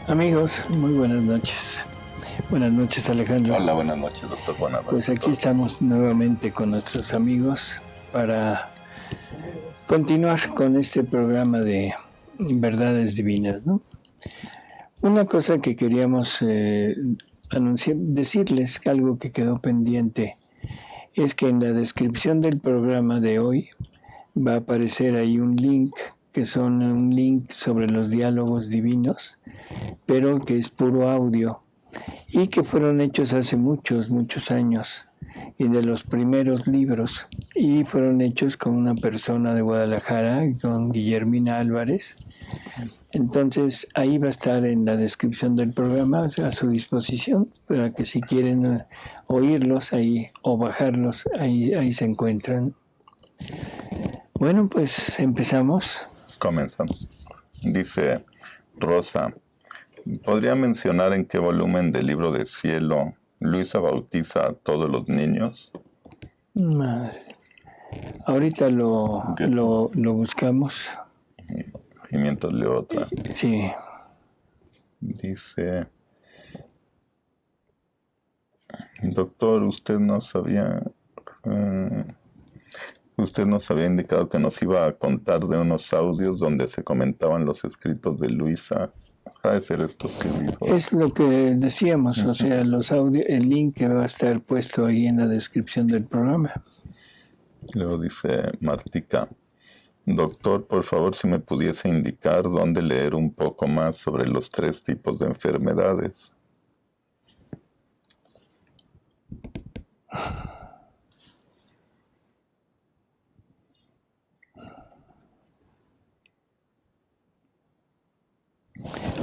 Amigos, muy buenas noches. Buenas noches, Alejandro. Hola, buenas noches, doctor. Buenas noches. Pues aquí estamos nuevamente con nuestros amigos para continuar con este programa de verdades divinas, ¿no? Una cosa que queríamos decirles, algo que quedó pendiente, es que en la descripción del programa de hoy va a aparecer ahí un link, que son un link sobre los diálogos divinos, pero que es puro audio y que fueron hechos hace muchos años y de los primeros libros, y fueron hechos con una persona de Guadalajara, con Guillermina Álvarez. Entonces ahí va a estar en la descripción del programa a su disposición para que si quieren oírlos ahí o bajarlos, ahí se encuentran. Bueno, pues empezamos. Comenzamos. Dice Rosa, ¿podría mencionar en qué volumen del Libro del Cielo Luisa bautiza a todos los niños? Madre. Ahorita lo buscamos. Y mientras leo otra. Sí. Dice, doctor, usted nos había indicado que nos iba a contar de unos audios donde se comentaban los escritos de Luisa. ¿Va a ser estos que dijo? Es lo que decíamos, o sea, los audios, el link que va a estar puesto ahí en la descripción del programa. Luego dice Martica, doctor, por favor, si me pudiese indicar dónde leer un poco más sobre los 3 tipos de enfermedades.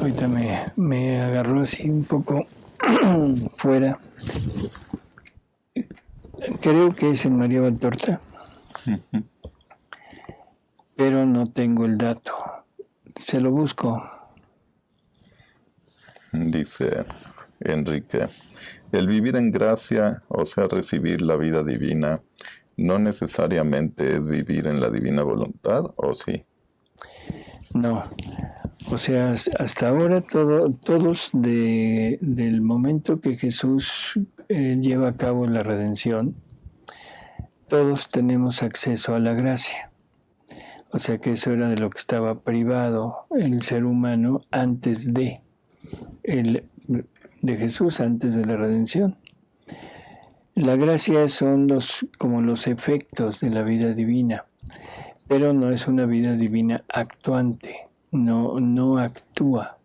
Ahorita me agarró así un poco fuera. Creo que es en María Valtorta, pero no tengo el dato. Se lo busco. Dice Enrique, el vivir en gracia, o sea, recibir la vida divina, ¿no necesariamente es vivir en la divina voluntad, o sí? No. O sea, hasta ahora todos del momento que Jesús lleva a cabo la redención, todos tenemos acceso a la gracia. O sea que eso era de lo que estaba privado el ser humano antes de Jesús, antes de la redención. La gracia son como los efectos de la vida divina, pero no es una vida divina actuante. No actúa,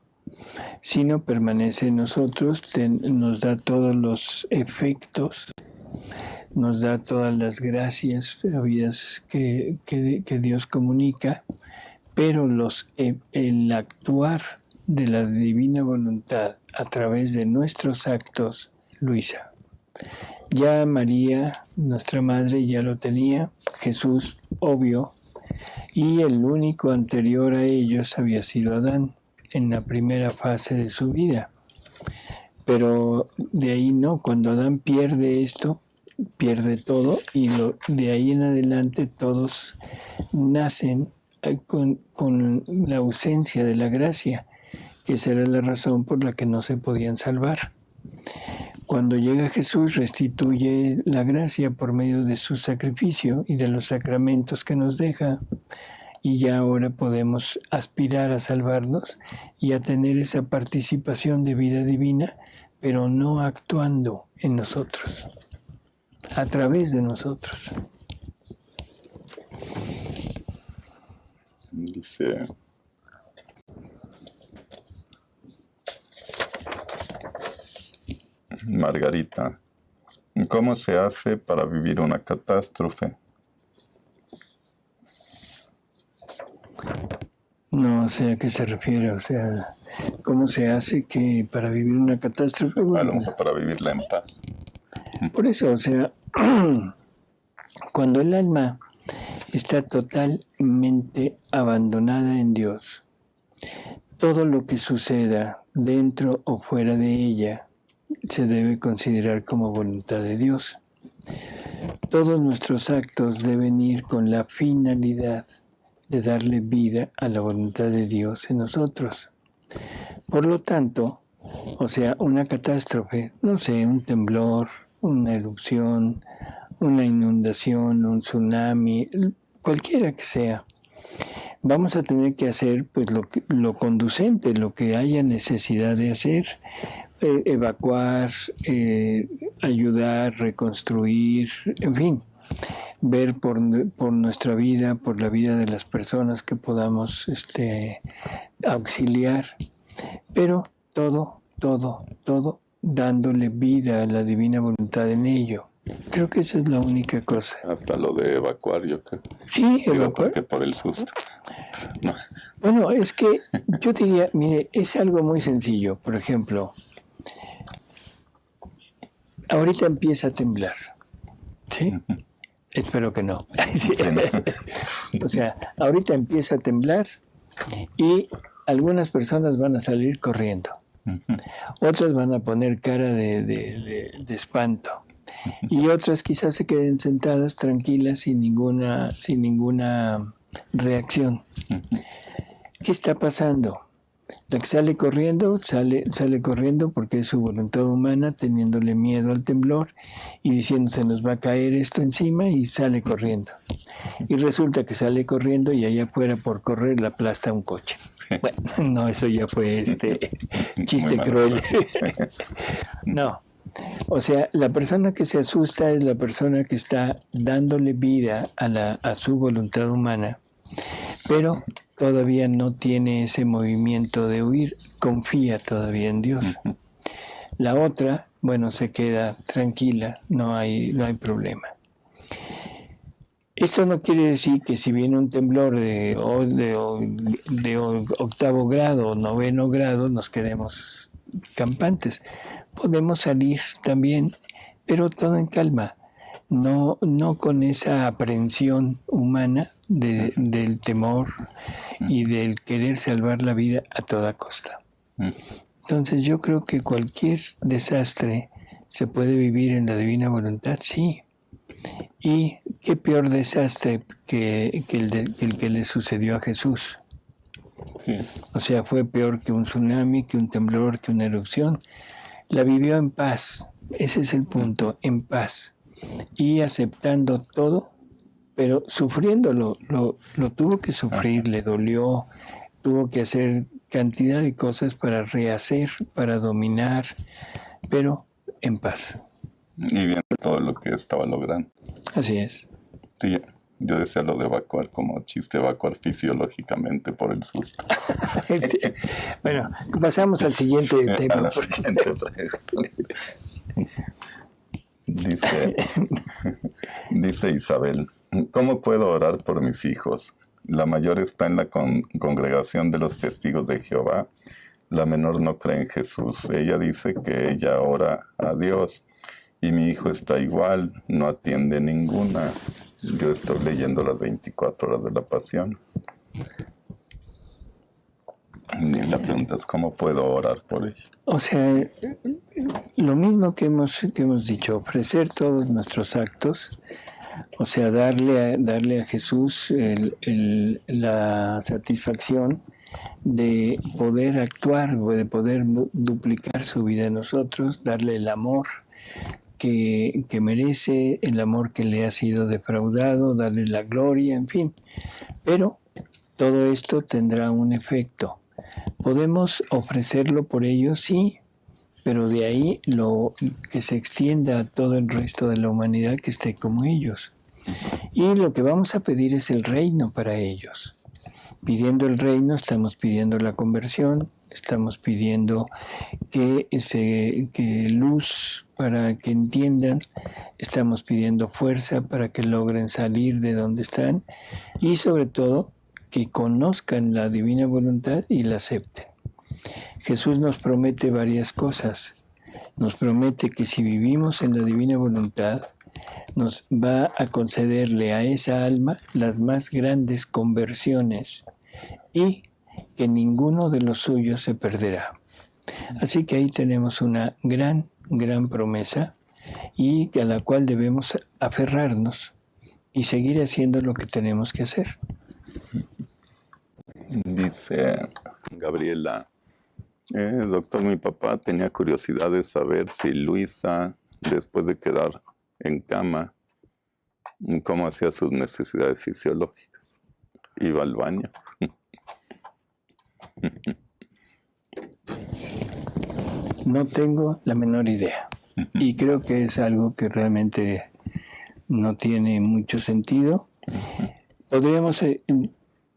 sino permanece en nosotros, nos da todos los efectos, nos da todas las gracias habidas que Dios comunica, pero el actuar de la divina voluntad a través de nuestros actos, Luisa. Ya María, nuestra madre, ya lo tenía, Jesús, obvio, y el único anterior a ellos había sido Adán, en la primera fase de su vida. Pero de ahí no, cuando Adán pierde esto, pierde todo, y de ahí en adelante todos nacen con la ausencia de la gracia, que esa era la razón por la que no se podían salvar. Cuando llega Jesús, restituye la gracia por medio de su sacrificio y de los sacramentos que nos deja, y ya ahora podemos aspirar a salvarnos y a tener esa participación de vida divina, pero no actuando en nosotros, a través de nosotros. Dice Margarita, ¿cómo se hace para vivir una catástrofe? No sé a qué se refiere, o sea, ¿cómo se hace que para vivir una catástrofe? A lo mejor para vivirla en paz. Por eso, o sea, cuando el alma está totalmente abandonada en Dios, todo lo que suceda dentro o fuera de ella se debe considerar como voluntad de Dios. Todos nuestros actos deben ir con la finalidad de darle vida a la voluntad de Dios en nosotros. Por lo tanto, o sea, una catástrofe, no sé, un temblor, una erupción, una inundación, un tsunami, cualquiera que sea, vamos a tener que hacer pues lo conducente, lo que haya necesidad de hacer, evacuar, ayudar, reconstruir, en fin, ver por nuestra vida, por la vida de las personas que podamos auxiliar, pero todo dándole vida a la divina voluntad en ello. Creo que esa es la única cosa. Hasta lo de evacuar, yo creo. Sí, evacuar. Porque por el susto. No. Bueno, es que yo diría, mire, es algo muy sencillo. Por ejemplo, ahorita empieza a temblar, ¿sí? Uh-huh. Espero que no. Sí, no. O sea, ahorita empieza a temblar y algunas personas van a salir corriendo. Uh-huh. Otras van a poner cara de espanto. Uh-huh. Y otras quizás se queden sentadas tranquilas sin ninguna reacción. Uh-huh. ¿Qué está pasando? La que sale corriendo porque es su voluntad humana, teniéndole miedo al temblor y diciendo se nos va a caer esto encima, y sale corriendo. Y resulta que sale corriendo y allá afuera por correr la aplasta un coche. Bueno, no, eso ya fue chiste cruel. No, o sea, la persona que se asusta es la persona que está dándole vida a su voluntad humana, pero todavía no tiene ese movimiento de huir, confía todavía en Dios. La otra, bueno, se queda tranquila, no hay problema. Esto no quiere decir que si viene un temblor de octavo grado o noveno grado nos quedemos campantes. Podemos salir también, pero todo en calma. No con esa aprehensión humana del temor y del querer salvar la vida a toda costa. Entonces yo creo que cualquier desastre se puede vivir en la divina voluntad, sí. Y qué peor desastre que el que le sucedió a Jesús. Sí. O sea, fue peor que un tsunami, que un temblor, que una erupción. La vivió en paz, ese es el punto, en paz. Y aceptando todo, pero sufriéndolo, lo tuvo que sufrir, le dolió, tuvo que hacer cantidad de cosas para rehacer, para dominar, pero en paz. Y viendo todo lo que estaba logrando. Así es. Sí, yo decía lo de evacuar como chiste, evacuar fisiológicamente por el susto. Sí. Bueno, pasamos al siguiente tema. A la siguiente Dice Isabel, ¿cómo puedo orar por mis hijos? La mayor está en la congregación de los testigos de Jehová, la menor no cree en Jesús. Ella dice que ella ora a Dios y mi hijo está igual, no atiende ninguna. Yo estoy leyendo las 24 horas de la Pasión. Y la pregunta es, ¿cómo puedo orar por ella? O sea, lo mismo que hemos dicho, ofrecer todos nuestros actos, o sea, darle a Jesús la satisfacción de poder actuar, de poder duplicar su vida en nosotros, darle el amor que merece, el amor que le ha sido defraudado, darle la gloria, en fin. Pero todo esto tendrá un efecto. Podemos ofrecerlo por ellos, sí, pero de ahí que se extienda a todo el resto de la humanidad que esté como ellos. Y lo que vamos a pedir es el reino para ellos. Pidiendo el reino estamos pidiendo la conversión, estamos pidiendo que luz para que entiendan, estamos pidiendo fuerza para que logren salir de donde están y sobre todo que conozcan la divina voluntad y la acepten. Jesús nos promete varias cosas. Nos promete que si vivimos en la divina voluntad, nos va a concederle a esa alma las más grandes conversiones y que ninguno de los suyos se perderá. Así que ahí tenemos una gran promesa y a la cual debemos aferrarnos y seguir haciendo lo que tenemos que hacer. Dice Gabriela, Doctor, mi papá tenía curiosidad de saber si Luisa, después de quedar en cama, cómo hacía sus necesidades fisiológicas. Iba al baño. No tengo la menor idea. Y creo que es algo que realmente no tiene mucho sentido. Podríamos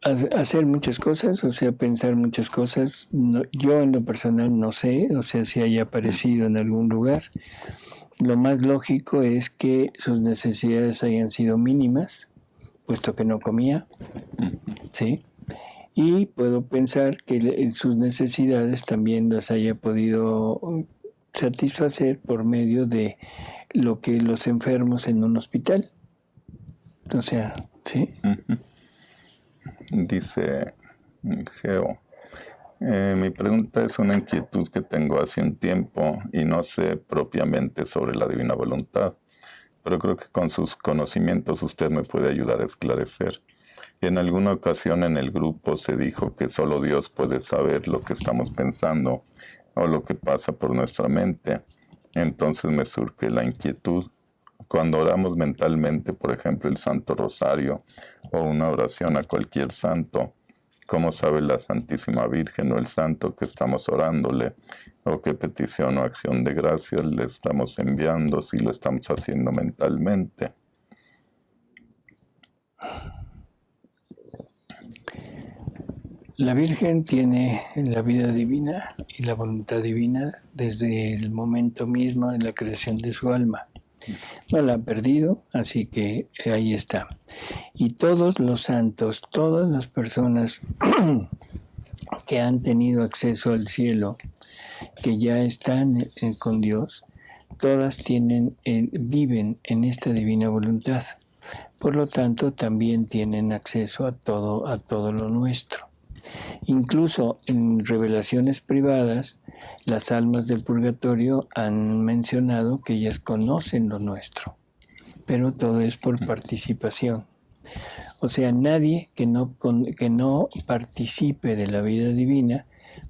hacer muchas cosas, o sea, pensar muchas cosas. No, yo en lo personal no sé, o sea, si haya aparecido en algún lugar. Lo más lógico es que sus necesidades hayan sido mínimas, puesto que no comía, ¿sí? Y puedo pensar que sus necesidades también las haya podido satisfacer por medio de lo que los enfermos en un hospital. O sea, ¿sí? Dice Geo, mi pregunta es una inquietud que tengo hace un tiempo y no sé propiamente sobre la divina voluntad, pero creo que con sus conocimientos usted me puede ayudar a esclarecer. En alguna ocasión en el grupo se dijo que solo Dios puede saber lo que estamos pensando o lo que pasa por nuestra mente. Entonces me surge la inquietud. Cuando oramos mentalmente, por ejemplo, el Santo Rosario o una oración a cualquier santo, ¿cómo sabe la Santísima Virgen o el santo que estamos orándole? ¿O qué petición o acción de gracias le estamos enviando si lo estamos haciendo mentalmente? La Virgen tiene la vida divina y la voluntad divina desde el momento mismo de la creación de su alma. No la han perdido, así que ahí está. Y todos los santos, todas las personas que han tenido acceso al cielo, que ya están con Dios, todas viven en esta divina voluntad. Por lo tanto, también tienen acceso a todo lo nuestro. Incluso en revelaciones privadas, las almas del purgatorio han mencionado que ellas conocen lo nuestro, pero todo es por participación. O sea, nadie que no participe de la vida divina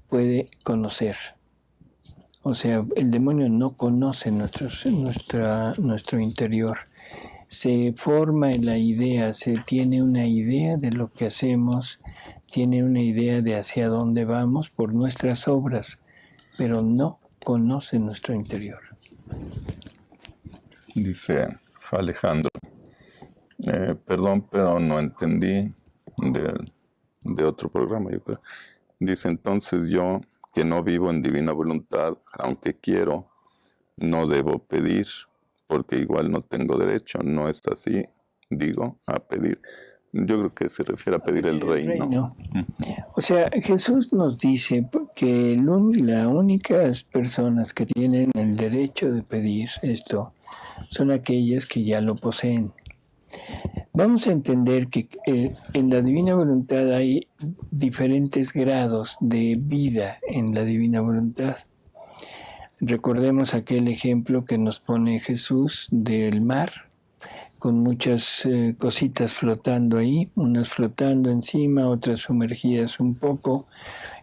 puede conocer. O sea, el demonio no conoce nuestro interior. Se forma en la idea, se tiene una idea de lo que hacemos, tiene una idea de hacia dónde vamos por nuestras obras, pero no conoce nuestro interior. Dice Alejandro, perdón, pero no entendí de otro programa, yo creo. Dice, entonces yo, que no vivo en divina voluntad, aunque quiero, no debo pedir, porque igual no tengo derecho, no es así, digo, a pedir. Yo creo que se refiere a pedir el reino. O sea, Jesús nos dice que las únicas personas que tienen el derecho de pedir esto son aquellas que ya lo poseen. Vamos a entender que en la divina voluntad hay diferentes grados de vida en la divina voluntad. Recordemos aquel ejemplo que nos pone Jesús del mar, con muchas cositas flotando ahí, unas flotando encima, otras sumergidas un poco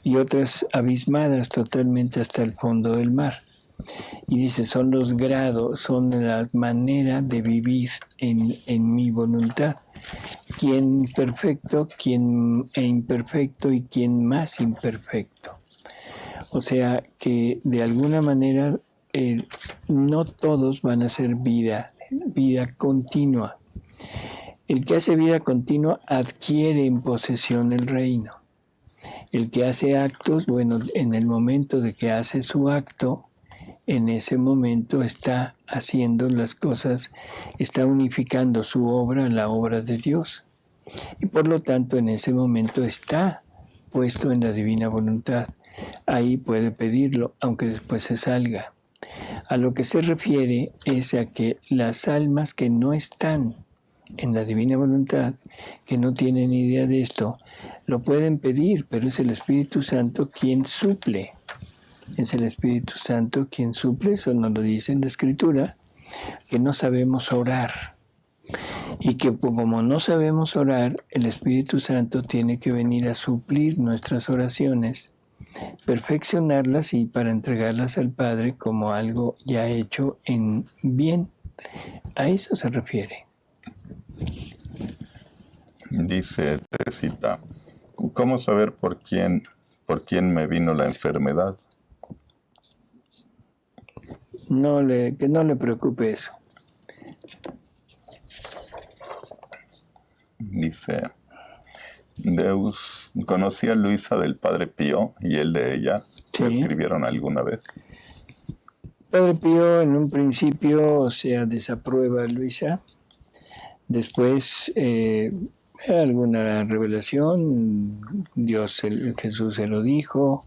y otras abismadas totalmente hasta el fondo del mar. Y dice, son los grados, son la manera de vivir en mi voluntad. Quién perfecto, quién imperfecto y quién más imperfecto. O sea que de alguna manera no todos van a hacer vida continua. El que hace vida continua adquiere en posesión el reino. El que hace actos, bueno, en el momento de que hace su acto, en ese momento está haciendo las cosas, está unificando su obra a la obra de Dios. Y por lo tanto, en ese momento está puesto en la divina voluntad. Ahí puede pedirlo, aunque después se salga. A lo que se refiere es a que las almas que no están en la divina voluntad, que no tienen idea de esto, lo pueden pedir, pero es el Espíritu Santo quien suple. Es el Espíritu Santo quien suple, eso nos lo dice en la Escritura, que no sabemos orar. Y que como no sabemos orar, el Espíritu Santo tiene que venir a suplir nuestras oraciones perfeccionarlas y para entregarlas al Padre como algo ya hecho en bien. A eso se refiere. Dice Teresita, ¿cómo saber por quién me vino la enfermedad? Que no le preocupe eso. Dice, Deus, conocí a Luisa del Padre Pío y él de ella. ¿Se Sí. escribieron alguna vez? Padre Pío en un principio, desaprueba a Luisa. Después, alguna revelación, Jesús se lo dijo.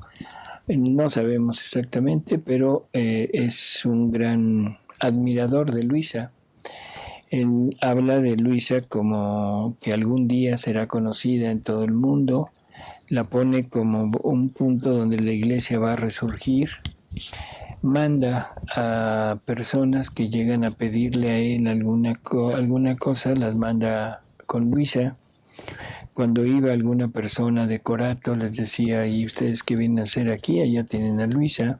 No sabemos exactamente, pero es un gran admirador de Luisa. Él habla de Luisa como que algún día será conocida en todo el mundo. La pone como un punto donde la iglesia va a resurgir. Manda a personas que llegan a pedirle a él alguna cosa, las manda con Luisa. Cuando iba alguna persona de Corato les decía, ¿y ustedes qué vienen a hacer aquí? Allá tienen a Luisa.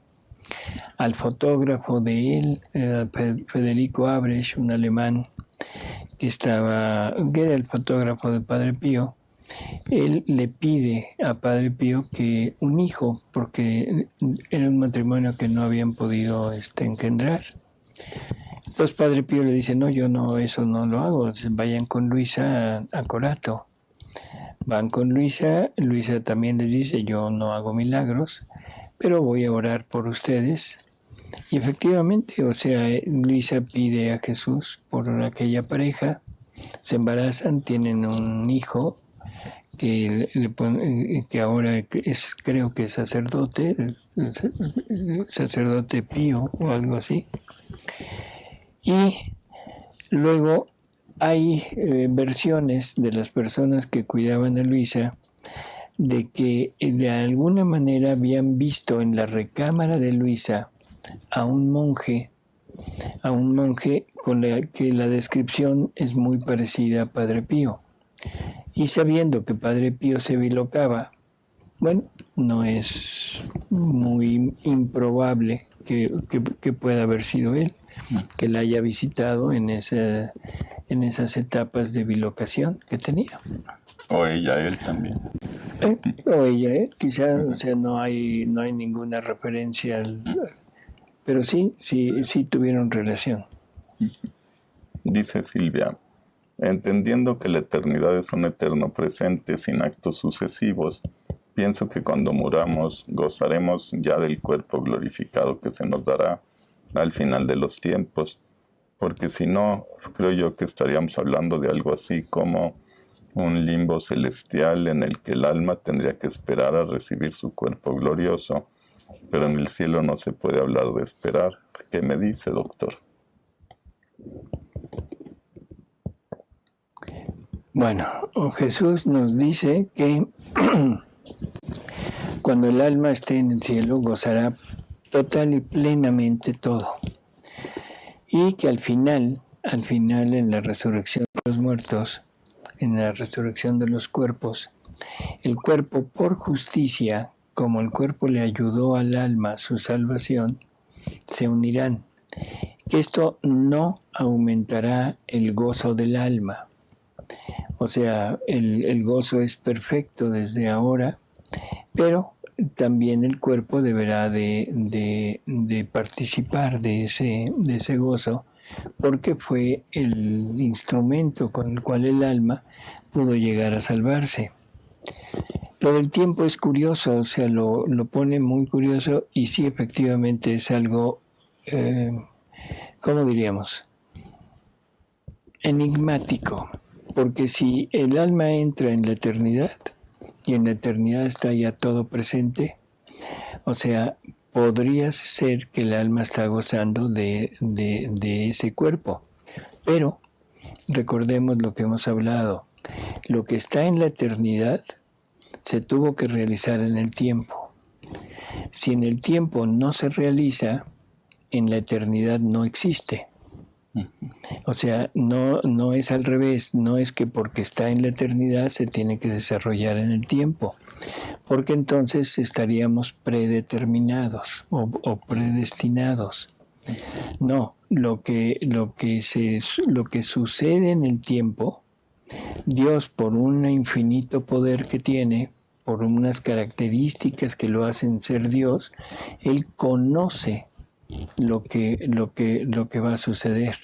Al fotógrafo de él, Federico Abresch, un alemán, que era el fotógrafo de Padre Pío, él le pide a Padre Pío que un hijo, porque era un matrimonio que no habían podido engendrar. Entonces Padre Pío le dice, no, yo no, eso no lo hago, vayan con Luisa a Corato. Van con Luisa, Luisa también les dice, yo no hago milagros, pero voy a orar por ustedes. Y efectivamente, Luisa pide a Jesús por aquella pareja, se embarazan, tienen un hijo que ahora creo que es sacerdote, el sacerdote Pío o algo así. Y luego hay versiones de las personas que cuidaban a Luisa de que de alguna manera habían visto en la recámara de Luisa a un monje con que la descripción es muy parecida a Padre Pío. Y sabiendo que Padre Pío se bilocaba, bueno, no es muy improbable que pueda haber sido él, que la haya visitado en esas etapas de bilocación que tenía. O ella, él también. O ella, quizá, no hay ninguna referencia pero sí tuvieron relación. Dice Silvia, entendiendo que la eternidad es un eterno presente sin actos sucesivos, pienso que cuando muramos gozaremos ya del cuerpo glorificado que se nos dará al final de los tiempos, porque si no, creo yo que estaríamos hablando de algo así como un limbo celestial en el que el alma tendría que esperar a recibir su cuerpo glorioso, pero en el cielo no se puede hablar de esperar. ¿Qué me dice, doctor? Bueno, Jesús nos dice que cuando el alma esté en el cielo gozará total y plenamente todo. Y que al final en la resurrección de los muertos, en la resurrección de los cuerpos, el cuerpo por justicia, como el cuerpo le ayudó al alma a su salvación, se unirán. Que esto no aumentará el gozo del alma. O sea, el gozo es perfecto desde ahora, pero también el cuerpo deberá de participar de ese gozo, porque fue el instrumento con el cual el alma pudo llegar a salvarse. Lo del tiempo es curioso, lo pone muy curioso y sí, efectivamente es algo, ¿cómo diríamos? Enigmático, porque si el alma entra en la eternidad y en la eternidad está ya todo presente, podría ser que el alma está gozando de ese cuerpo, pero recordemos lo que hemos hablado, lo que está en la eternidad se tuvo que realizar en el tiempo. Si en el tiempo no se realiza, en la eternidad no existe. No es al revés, no es que porque está en la eternidad se tiene que desarrollar en el tiempo. porque entonces estaríamos predeterminados o predestinados. No, lo que sucede en el tiempo, Dios, por un infinito poder que tiene, por unas características que lo hacen ser Dios, Él conoce lo que va a suceder.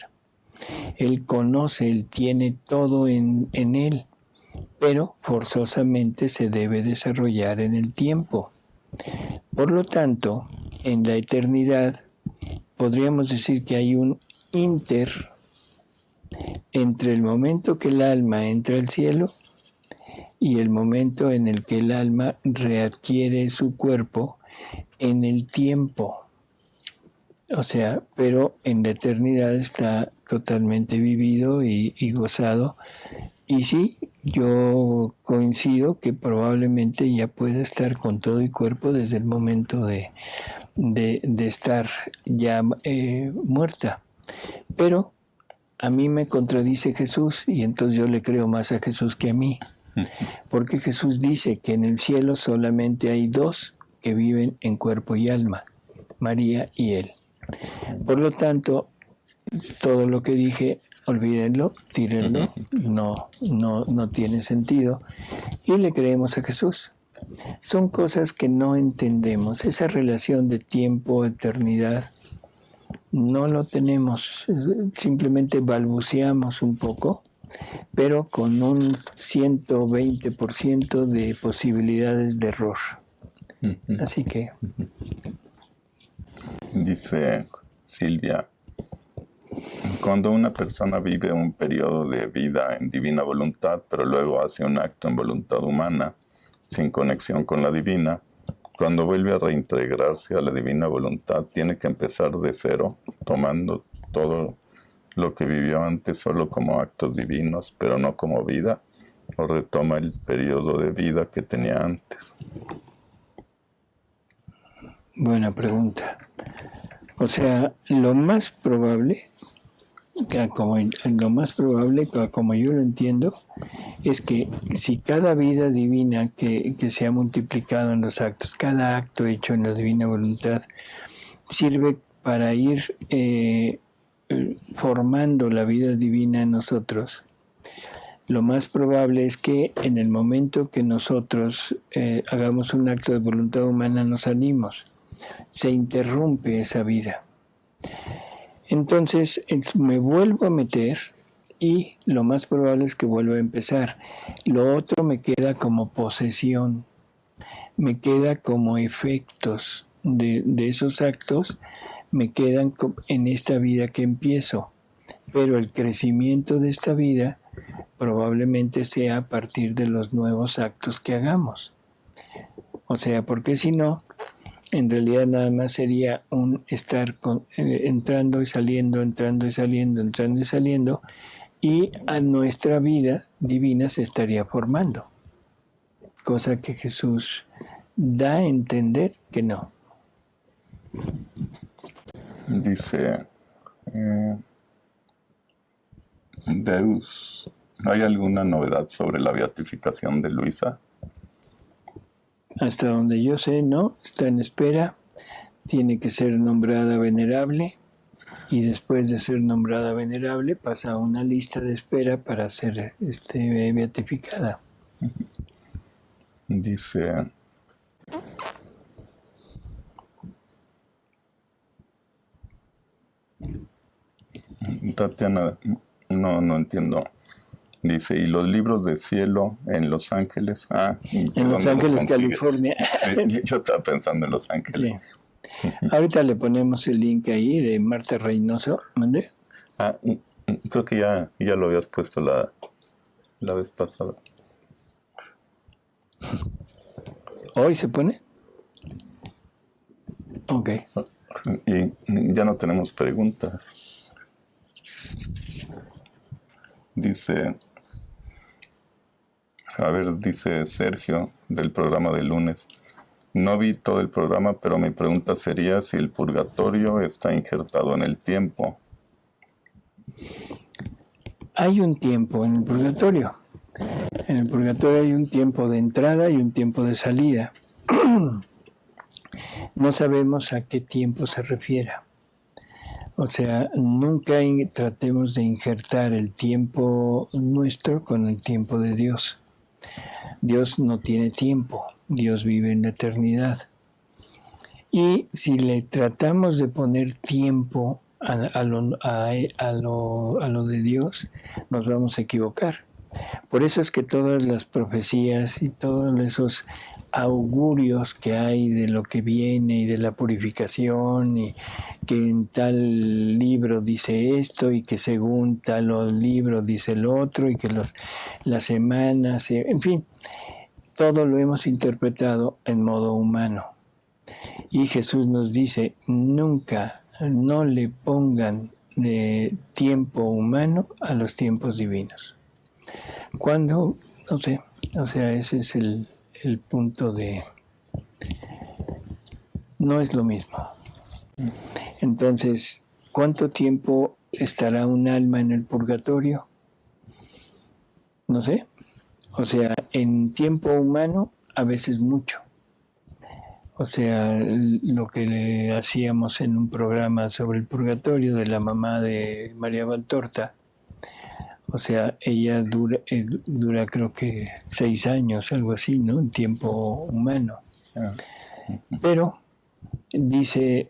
Él conoce, Él tiene todo en Él, pero forzosamente se debe desarrollar en el tiempo. Por lo tanto, en la eternidad, podríamos decir que hay un inter entre el momento que el alma entra al cielo y el momento en el que el alma readquiere su cuerpo en el tiempo. O sea, pero en la eternidad está totalmente vivido y gozado. Y sí, yo coincido que probablemente ya pueda estar con todo y cuerpo desde el momento de estar ya muerta. Pero a mí me contradice Jesús y entonces yo le creo más a Jesús que a mí. Porque Jesús dice que en el cielo solamente hay dos que viven en cuerpo y alma, María y Él. Por lo tanto, todo lo que dije, olvídenlo, tírenlo, no tiene sentido. Y le creemos a Jesús. Son cosas que no entendemos. Esa relación de tiempo, eternidad, no lo tenemos. Simplemente balbuceamos un poco, pero con un 120% de posibilidades de error. Así que... Dice Silvia, cuando una persona vive un periodo de vida en divina voluntad, pero luego hace un acto en voluntad humana, sin conexión con la divina, cuando vuelve a reintegrarse a la divina voluntad, tiene que empezar de cero, tomando todo lo que vivió antes solo como actos divinos, pero no como vida, o retoma el periodo de vida que tenía antes. Buena pregunta. O sea, lo más probable, como yo lo entiendo, es que si cada vida divina que se ha multiplicado en los actos, cada acto hecho en la divina voluntad, sirve para ir formando la vida divina en nosotros, lo más probable es que en el momento que nosotros hagamos un acto de voluntad humana nos salimos, se interrumpe esa vida. Entonces me vuelvo a meter y lo más probable es que vuelva a empezar. Lo otro me queda como posesión, me queda como efectos de esos actos, me quedan en esta vida que empiezo. Pero el crecimiento de esta vida probablemente sea a partir de los nuevos actos que hagamos. O sea, porque si no, en realidad nada más sería un estar entrando y saliendo, entrando y saliendo, entrando y saliendo, y a nuestra vida divina se estaría formando. Cosa que Jesús da a entender que no. Dice Deus, ¿hay alguna novedad sobre la beatificación de Luisa? Hasta donde yo sé, no, está en espera, tiene que ser nombrada venerable y después de ser nombrada venerable pasa a una lista de espera para ser beatificada. Dice Tatiana, no entiendo. Dice, ¿y los libros de cielo en Los Ángeles? En Los Ángeles, California. Yo estaba pensando en Los Ángeles. Sí. Ahorita le ponemos el link ahí de Marta Reynoso. ¿Mandé? Creo que ya lo habías puesto la vez pasada. ¿Hoy se pone? Ok. Y ya no tenemos preguntas. Dice Sergio del programa del lunes. No vi todo el programa, pero mi pregunta sería si el purgatorio está injertado en el tiempo. Hay un tiempo en el purgatorio. En el purgatorio hay un tiempo de entrada y un tiempo de salida. No sabemos a qué tiempo se refiere. O sea, nunca tratemos de injertar el tiempo nuestro con el tiempo de Dios. Dios no tiene tiempo, Dios vive en la eternidad. Y si le tratamos de poner tiempo a lo de Dios, nos vamos a equivocar. Por eso es que todas las profecías y todos esos augurios que hay de lo que viene y de la purificación y que en tal libro dice esto y que según tal libro dice el otro y que las semanas, en fin, todo lo hemos interpretado en modo humano. Y Jesús nos dice, nunca, no le pongan tiempo humano a los tiempos divinos. Cuando, no sé, o sea, ese es el punto de... No es lo mismo. Entonces, ¿cuánto tiempo estará un alma en el purgatorio? No sé. O sea, en tiempo humano, a veces mucho. O sea, lo que le hacíamos en un programa sobre el purgatorio de la mamá de María Valtorta, o sea, ella dura creo que 6 años, algo así, ¿no? En tiempo humano. Pero dice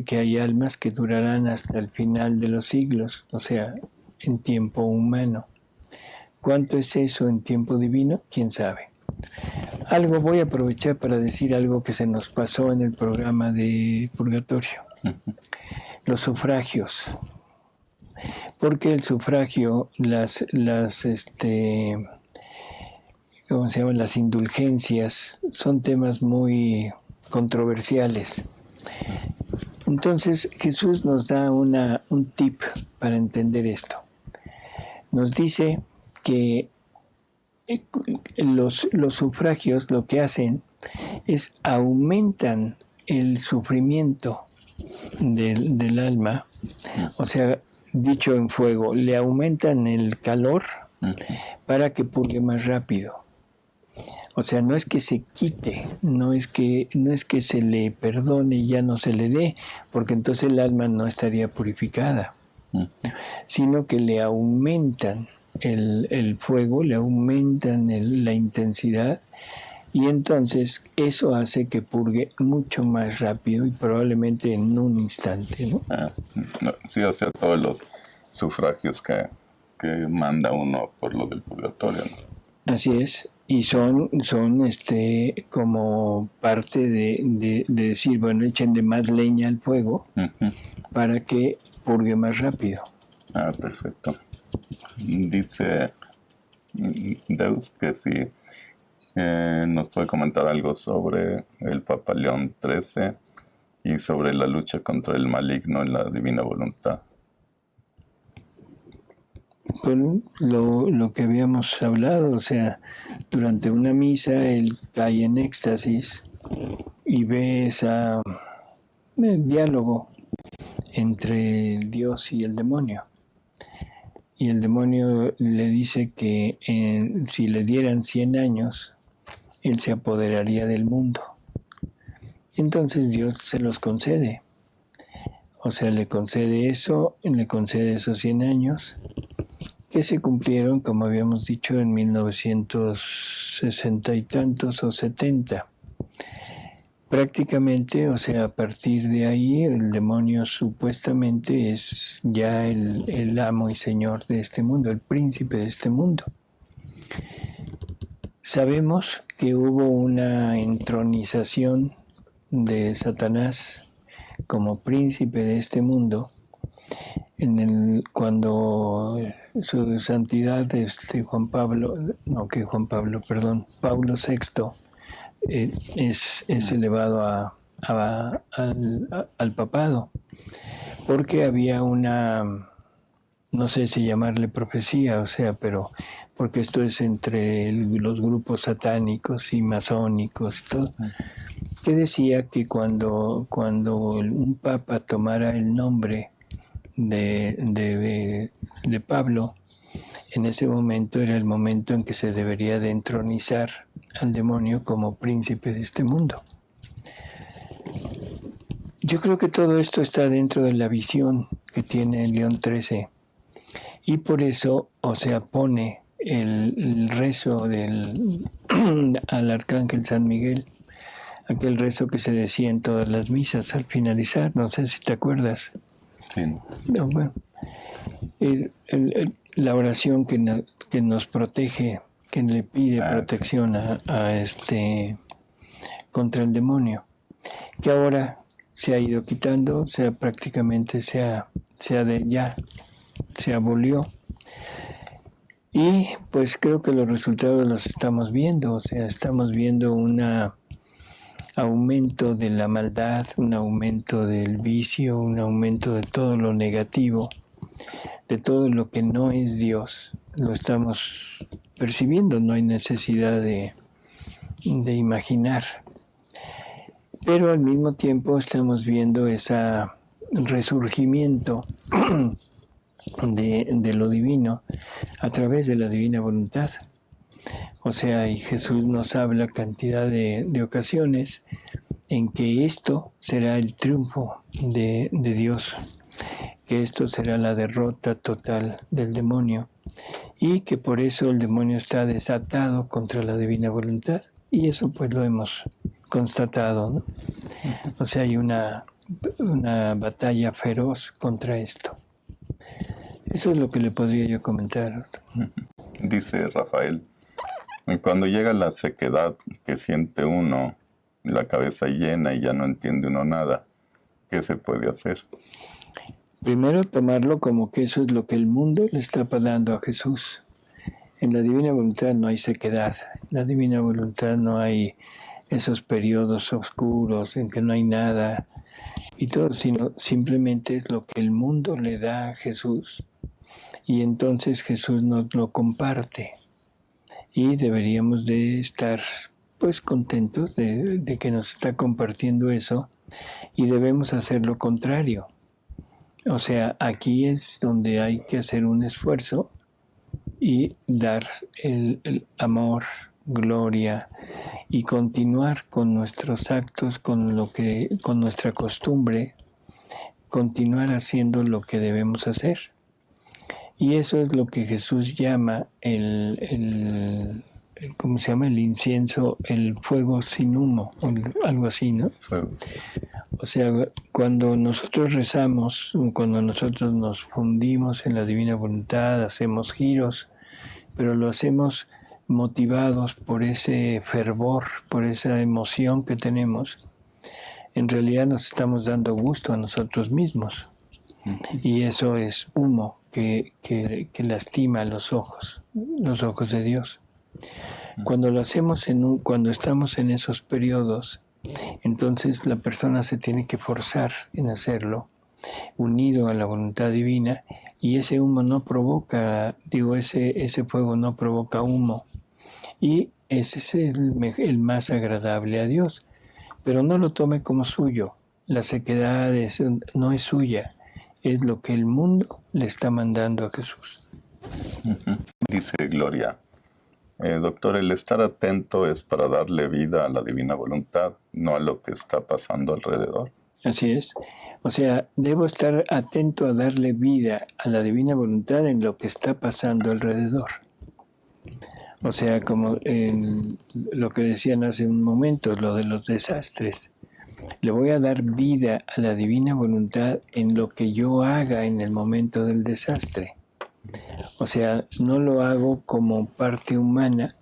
que hay almas que durarán hasta el final de los siglos, o sea, en tiempo humano. ¿Cuánto es eso en tiempo divino? ¿Quién sabe? Voy a aprovechar para decir algo que se nos pasó en el programa de Purgatorio. Los sufragios. Porque el sufragio, ¿cómo se llaman? Las indulgencias son temas muy controversiales. Entonces Jesús nos da un tip para entender esto. Nos dice que los sufragios lo que hacen es aumentan el sufrimiento del alma, o sea, dicho en fuego, le aumentan el calor para que purgue más rápido. O sea, no es que se quite, no es que se le perdone y ya no se le dé, porque entonces el alma no estaría purificada, sino que le aumentan el fuego, le aumentan la intensidad y entonces eso hace que purgue mucho más rápido y probablemente en un instante, ¿no? Sí, o sea, todos los sufragios que manda uno por lo del purgatorio, ¿no? Así es, y son como parte de decir, bueno, échenle más leña al fuego para que purgue más rápido. Perfecto. Dice Deus que si nos puede comentar algo sobre el Papa León XIII y sobre la lucha contra el maligno en la divina voluntad. Bueno, lo que habíamos hablado, o sea, durante una misa él cae en éxtasis y ve ese diálogo entre Dios y el demonio. Y el demonio le dice que si le dieran 100 años, él se apoderaría del mundo. Entonces Dios se los concede. O sea, le concede eso, le concede esos 100 años, que se cumplieron, como habíamos dicho, en 1960 y tantos o 70. Prácticamente, o sea, a partir de ahí, el demonio supuestamente es ya el amo y señor de este mundo, el príncipe de este mundo. Sabemos que hubo una entronización de Satanás como príncipe de este mundo cuando su santidad Pablo VI es elevado al papado, porque había no sé si llamarle profecía, o sea, pero porque esto es entre los grupos satánicos y masónicos, todo, que decía que cuando un papa tomara el nombre de Pablo, en ese momento era el momento en que se debería de entronizar al demonio como príncipe de este mundo. Yo creo que todo esto está dentro de la visión que tiene León XIII y por eso, o sea, pone el rezo al Arcángel San Miguel, aquel rezo que se decía en todas las misas al finalizar, no sé si te acuerdas. Sí. No, bueno, la oración que nos protege, que le pide protección contra el demonio, que ahora se ha ido quitando, o sea, prácticamente se abolió. Y pues creo que los resultados los estamos viendo, o sea, estamos viendo un aumento de la maldad, un aumento del vicio, un aumento de todo lo negativo, de todo lo que no es Dios. Lo estamos percibiendo, no hay necesidad de imaginar. Pero al mismo tiempo estamos viendo ese resurgimiento de lo divino a través de la divina voluntad. O sea, y Jesús nos habla cantidad de ocasiones en que esto será el triunfo de Dios, que esto será la derrota total del demonio y que por eso el demonio está desatado contra la divina voluntad. Y eso pues lo hemos constatado, ¿no? O sea, hay una batalla feroz contra esto. Eso es lo que le podría yo comentar. Dice Rafael, cuando llega la sequedad que siente uno, la cabeza llena y ya no entiende uno nada, ¿qué se puede hacer? Primero tomarlo como que eso es lo que el mundo le está dando a Jesús. En la divina voluntad no hay sequedad, en la divina voluntad no hay esos periodos oscuros en que no hay nada y todo, sino simplemente es lo que el mundo le da a Jesús y entonces Jesús nos lo comparte y deberíamos de estar pues contentos de que nos está compartiendo eso y debemos hacer lo contrario. O sea, aquí es donde hay que hacer un esfuerzo y dar el amor, gloria y continuar con nuestros actos, con nuestra costumbre, continuar haciendo lo que debemos hacer. Y eso es lo que Jesús llama ¿cómo se llama? El incienso, el fuego sin humo, o algo así, ¿no? Fuego. O sea, cuando nosotros rezamos, cuando nosotros nos fundimos en la divina voluntad, hacemos giros, pero lo hacemos motivados por ese fervor, por esa emoción que tenemos, en realidad nos estamos dando gusto a nosotros mismos. Y eso es humo que lastima los ojos de Dios. Cuando lo hacemos cuando estamos en esos periodos, entonces la persona se tiene que forzar en hacerlo, unido a la voluntad divina, y ese humo no provoca, ese fuego no provoca humo, y ese es el más agradable a Dios. Pero no lo tome como suyo, la sequedad no es suya, es lo que el mundo le está mandando a Jesús. Dice Gloria, doctor, el estar atento es para darle vida a la divina voluntad, no a lo que está pasando alrededor. Así es. O sea, debo estar atento a darle vida a la divina voluntad en lo que está pasando alrededor. O sea, como en lo que decían hace un momento, lo de los desastres. Le voy a dar vida a la divina voluntad en lo que yo haga en el momento del desastre. O sea, no lo hago como parte humana,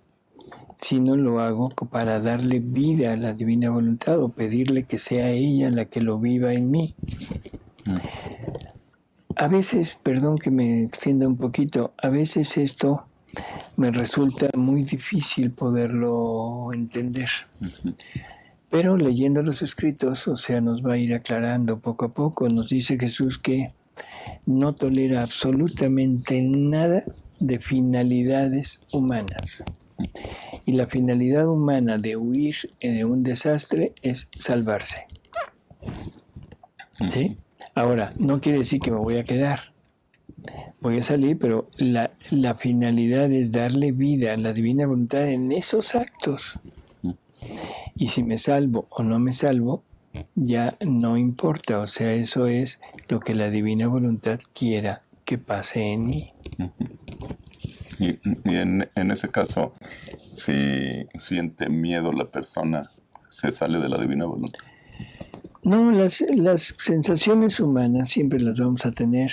sino lo hago para darle vida a la divina voluntad o pedirle que sea ella la que lo viva en mí. A veces, perdón que me extienda un poquito, a veces esto me resulta muy difícil poderlo entender. Pero leyendo los escritos, o sea, nos va a ir aclarando poco a poco. Nos dice Jesús que no tolera absolutamente nada de finalidades humanas. Y la finalidad humana de huir de un desastre es salvarse. ¿Sí? Ahora, no quiere decir que me voy a quedar. voy a salir, pero la finalidad es darle vida a la divina voluntad en esos actos. Y si me salvo o no me salvo, ya no importa. O sea, eso es lo que la divina voluntad quiera que pase en mí. Y en ese caso, si siente miedo la persona, ¿se sale de la divina voluntad? No, las sensaciones humanas siempre las vamos a tener.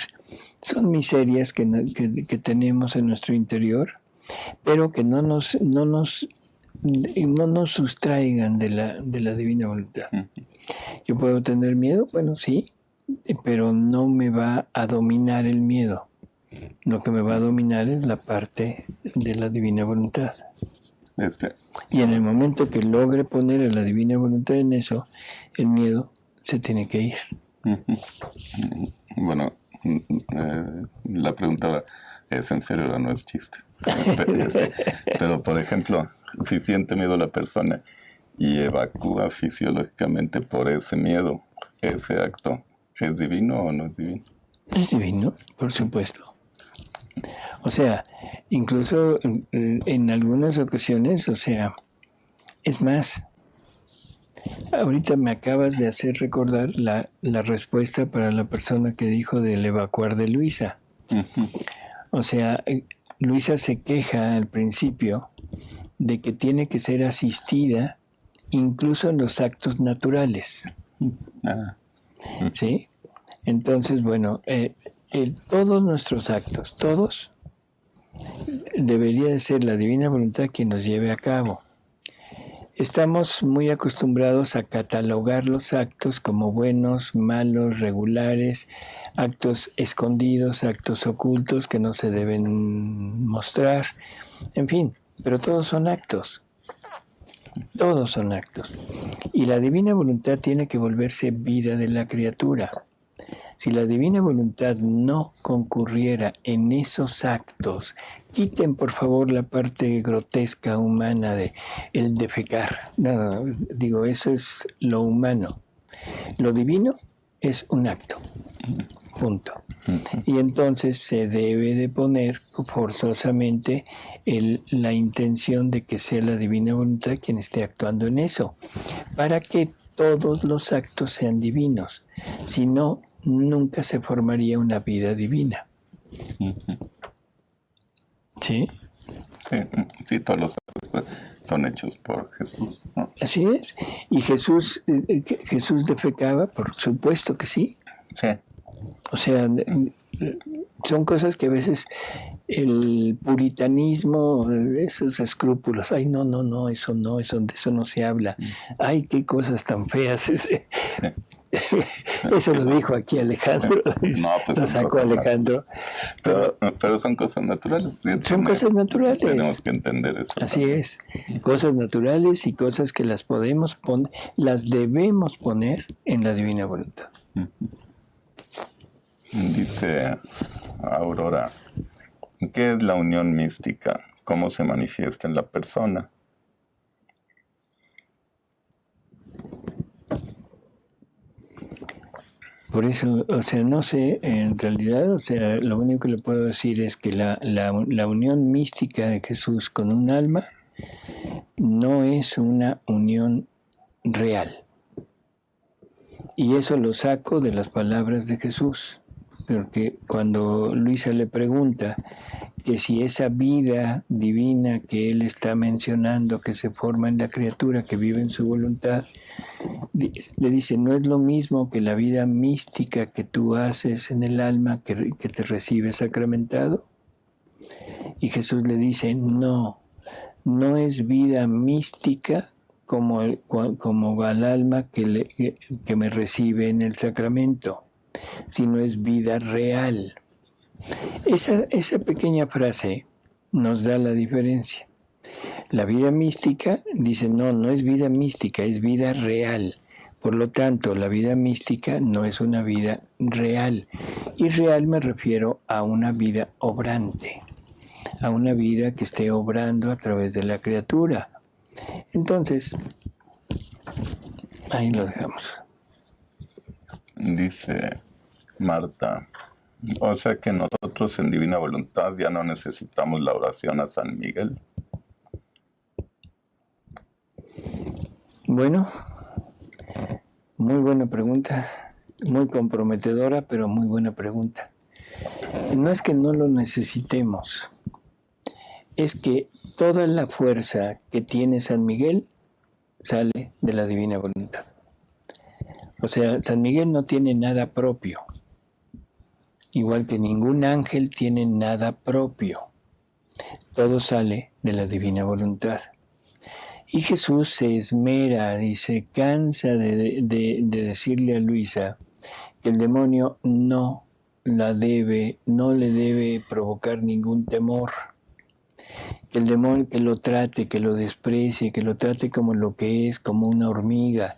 Son miserias que tenemos en nuestro interior, pero que no nos sustraigan de la divina voluntad. Yo puedo tener miedo, bueno, sí, pero no me va a dominar el miedo. Lo que me va a dominar es la parte de la divina voluntad. Y en el momento que logre poner a la divina voluntad en eso, el miedo se tiene que ir. Bueno, la pregunta ahora es en serio, ahora no es chiste. Pero, por ejemplo, si siente miedo la persona y evacúa fisiológicamente por ese miedo, ese acto, ¿es divino o no es divino? Es divino, por supuesto. O sea, incluso en algunas ocasiones, o sea, es más, ahorita me acabas de hacer recordar la respuesta para la persona que dijo del evacuar de Luisa. O sea, Luisa se queja al principio de que tiene que ser asistida incluso en los actos naturales. ¿Sí? Entonces, bueno, todos nuestros actos, todos, debería de ser la divina voluntad quien nos lleve a cabo. Estamos muy acostumbrados a catalogar los actos como buenos, malos, regulares, actos escondidos, actos ocultos que no se deben mostrar, en fin, pero todos son actos. Todos son actos. Y la divina voluntad tiene que volverse vida de la criatura. Si la divina voluntad no concurriera en esos actos, quiten por favor la parte grotesca humana de el defecar. No, digo, eso es lo humano. Lo divino es un acto. Punto. Y entonces se debe de poner forzosamente la intención de que sea la divina voluntad quien esté actuando en eso, para que todos los actos sean divinos. Si no, nunca se formaría una vida divina. ¿Sí? Sí, todos los actos son hechos por Jesús, ¿no? Así es. ¿Y Jesús defecaba? Por supuesto que sí. Sí. O sea, son cosas que a veces el puritanismo, esos escrúpulos, ay, no, eso no, de eso no se habla. Ay, qué cosas tan feas. Eso lo dijo aquí Alejandro. No, pues lo sacó Alejandro. Pero son cosas naturales. Son cosas naturales. Tenemos que entender eso. Así es. Cosas naturales y cosas que las podemos poner, las debemos poner en la divina voluntad. Dice Aurora, ¿qué es la unión mística? ¿Cómo se manifiesta en la persona? Por eso, o sea, no sé, en realidad, o sea, lo único que le puedo decir es que la unión mística de Jesús con un alma no es una unión real. Y eso lo saco de las palabras de Jesús. Porque cuando Luisa le pregunta que si esa vida divina que él está mencionando, que se forma en la criatura, que vive en su voluntad, le dice, no es lo mismo que la vida mística que tú haces en el alma que te recibe sacramentado. Y Jesús le dice, no es vida mística como al alma que me recibe en el sacramento, sino es vida real. Esa pequeña frase nos da la diferencia. La vida mística dice, no es vida mística, es vida real. Por lo tanto, la vida mística no es una vida real. Y real me refiero a una vida obrante, a una vida que esté obrando a través de la criatura. Entonces, ahí lo dejamos. Dice Marta, O sea que nosotros en Divina Voluntad ya no necesitamos la oración a San Miguel. Bueno, muy buena pregunta, muy comprometedora, pero muy buena pregunta. No es que no lo necesitemos, es que toda la fuerza que tiene San Miguel sale de la Divina Voluntad. O sea, San Miguel no tiene nada propio, igual que ningún ángel tiene nada propio. Todo sale de la Divina Voluntad. Y Jesús se esmera y se cansa de decirle a Luisa que el demonio no le debe provocar ningún temor. Que el demonio que lo trate, que lo desprecie, que lo trate como lo que es, como una hormiga.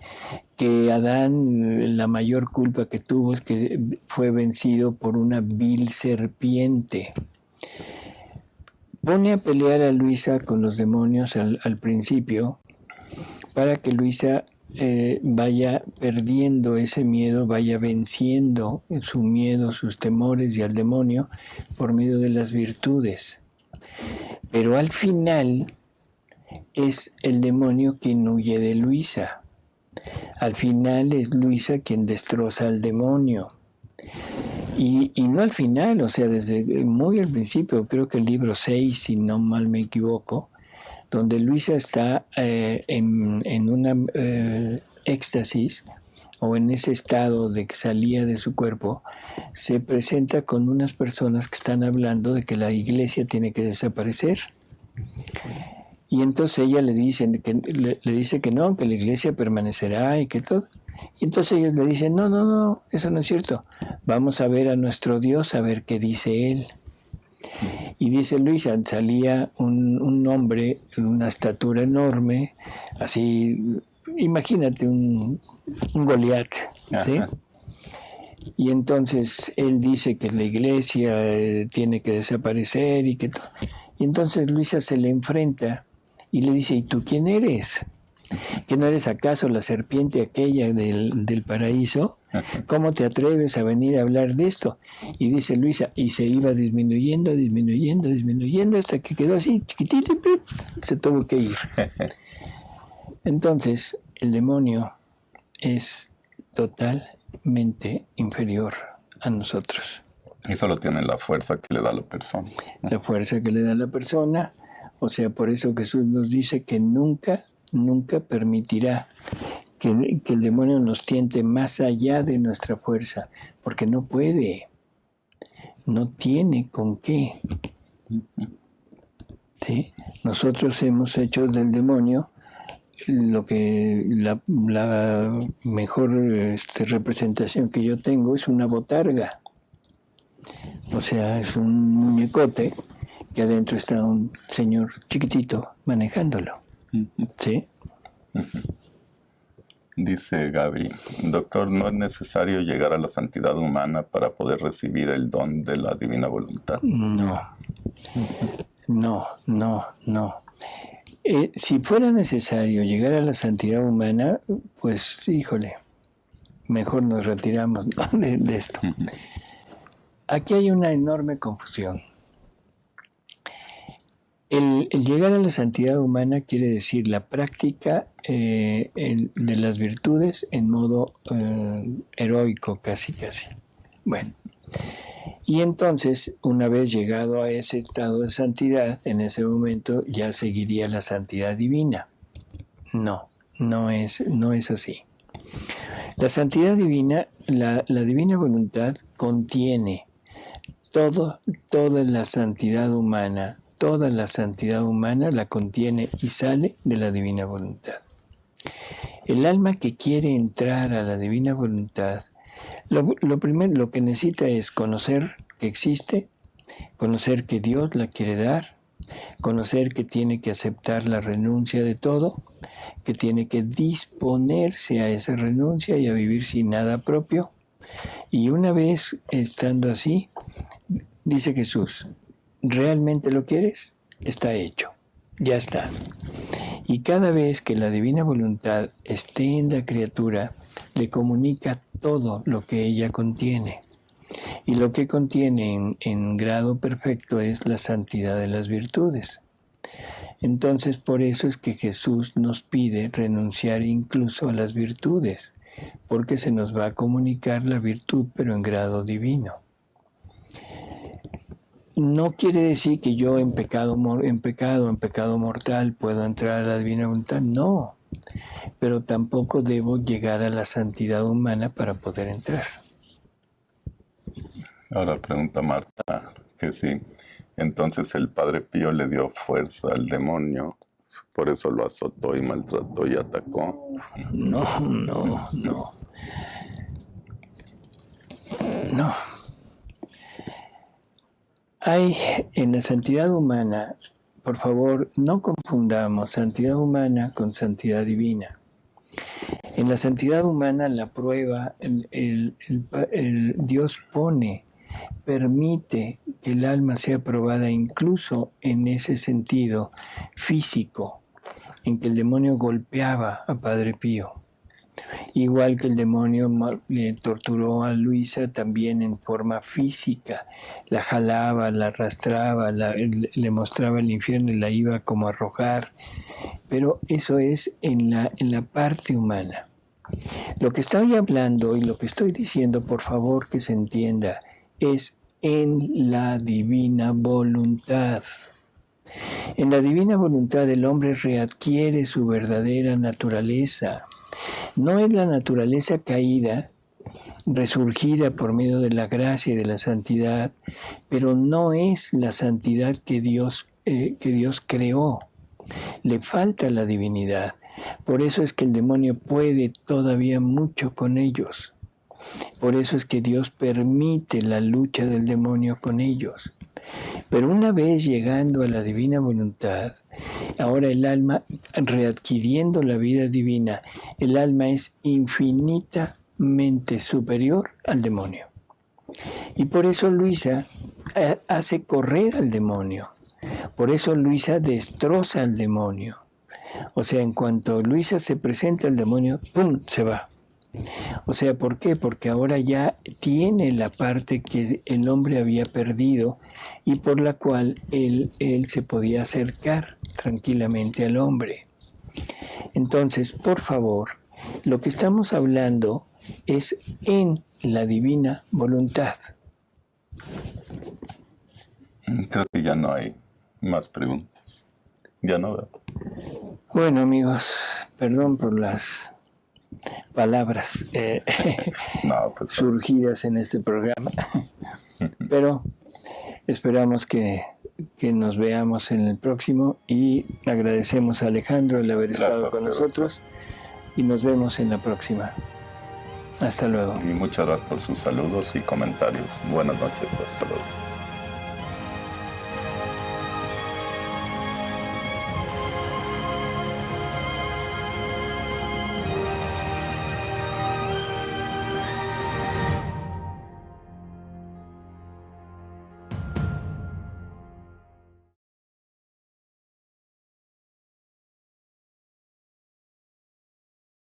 Que Adán, la mayor culpa que tuvo es que fue vencido por una vil serpiente. Pone a pelear a Luisa con los demonios al principio para que Luisa vaya perdiendo ese miedo, vaya venciendo su miedo, sus temores y al demonio por medio de las virtudes. Pero al final es el demonio quien huye de Luisa. Al final es Luisa quien destroza al demonio. Y no al final, o sea, desde muy al principio, creo que el libro 6, si no mal me equivoco, donde Luisa está en una éxtasis o en ese estado de que salía de su cuerpo, se presenta con unas personas que están hablando de que la iglesia tiene que desaparecer. Y entonces ella le dice que no, que la iglesia permanecerá y que todo. Y entonces ellos le dicen, no, eso no es cierto. Vamos a ver a nuestro Dios, a ver qué dice Él. Y dice Luisa, salía un hombre de una estatura enorme, así, imagínate un Goliat, ¿sí? Y entonces él dice que la iglesia tiene que desaparecer y que todo. Y entonces Luisa se le enfrenta y le dice, ¿y tú quién eres? ¿Que no eres acaso la serpiente aquella del paraíso? ¿Cómo te atreves a venir a hablar de esto? Y dice Luisa, y se iba disminuyendo, hasta que quedó así, chiquitito, y se tuvo que ir. Entonces, el demonio es totalmente inferior a nosotros. Y solo tiene la fuerza que le da la persona. La fuerza que le da la persona, o sea, por eso Jesús nos dice que nunca permitirá que el demonio nos tiente más allá de nuestra fuerza, porque no puede, no tiene con qué. ¿Sí? Nosotros hemos hecho del demonio lo que la mejor representación que yo tengo es una botarga. O sea, es un muñecote que adentro está un señor chiquitito manejándolo. ¿Sí? Dice Gaby, doctor, ¿no es necesario llegar a la santidad humana para poder recibir el don de la divina voluntad? No. Si fuera necesario llegar a la santidad humana, pues, híjole, mejor nos retiramos de esto. Aquí hay una enorme confusión. El llegar a la santidad humana quiere decir la práctica de las virtudes en modo heroico, casi. Bueno, y entonces, una vez llegado a ese estado de santidad, en ese momento ya seguiría la santidad divina. No es así. La santidad divina, la divina voluntad contiene toda la santidad humana. Toda la santidad humana la contiene y sale de la divina voluntad. El alma que quiere entrar a la divina voluntad, lo primero, lo que necesita es conocer que existe, conocer que Dios la quiere dar, conocer que tiene que aceptar la renuncia de todo, que tiene que disponerse a esa renuncia y a vivir sin nada propio. Y una vez estando así, dice Jesús, ¿realmente lo quieres? Está hecho, ya está. Y cada vez que la divina voluntad esté en la criatura, le comunica todo lo que ella contiene. Y lo que contiene en grado perfecto es la santidad de las virtudes. Entonces, por eso es que Jesús nos pide renunciar incluso a las virtudes, porque se nos va a comunicar la virtud, pero en grado divino. No quiere decir que yo en pecado mortal puedo entrar a la divina voluntad, no, pero tampoco debo llegar a la santidad humana para poder entrar. Ahora pregunta Marta que sí, entonces el Padre Pío le dio fuerza al demonio, por eso lo azotó y maltrató y atacó. No. Hay en la santidad humana, por favor, no confundamos santidad humana con santidad divina. En la santidad humana la prueba, Dios permite que el alma sea probada incluso en ese sentido físico, en que el demonio golpeaba a Padre Pío. Igual que el demonio torturó a Luisa también en forma física, la jalaba, la arrastraba, le mostraba el infierno y la iba como a arrojar. Pero eso es en la parte humana. Lo que estoy hablando y lo que estoy diciendo, por favor que se entienda, es en la divina voluntad. En la divina voluntad el hombre readquiere su verdadera naturaleza. No es la naturaleza caída, resurgida por medio de la gracia y de la santidad, pero no es la santidad que Dios creó. Le falta la divinidad. Por eso es que el demonio puede todavía mucho con ellos. Por eso es que Dios permite la lucha del demonio con ellos. Pero una vez llegando a la divina voluntad, ahora el alma, readquiriendo la vida divina, el alma es infinitamente superior al demonio. Y por eso Luisa hace correr al demonio. Por eso Luisa destroza al demonio. O sea, en cuanto Luisa se presenta al demonio, ¡pum!, se va. O sea, ¿por qué? Porque ahora ya tiene la parte que el hombre había perdido y por la cual él se podía acercar tranquilamente al hombre. Entonces, por favor, lo que estamos hablando es en la divina voluntad. Creo que ya no hay más preguntas. Ya no veo. Bueno, amigos, perdón por las palabras surgidas en este programa, pero esperamos que nos veamos en el próximo y agradecemos a Alejandro el haber estado con nosotros y nos vemos en la próxima. Hasta luego. Y muchas gracias por sus saludos y comentarios. Buenas noches, hasta luego.